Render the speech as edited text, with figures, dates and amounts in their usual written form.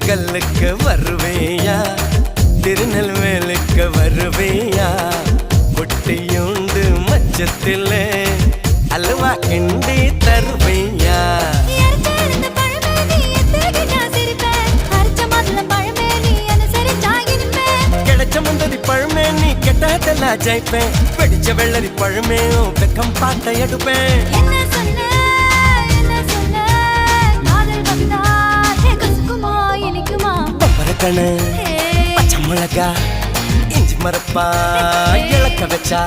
கல்லுக்கு வருவேயா திருநெல்வேலுக்கு வருவேயா பொட்டியுண்டு மச்சத்திலே அல்வா கிண்டி தருவேயா கிடைச்ச முந்தரி பழமே நீ கெட்டதெல்லாம் ஜெயிப்பேன் வெடிச்ச வெள்ளரி பழமே வெக்கம் பார்த்த எடுப்பேன் பச்சை மிளகா இஞ்சி மரப்பா இழக்க வச்சா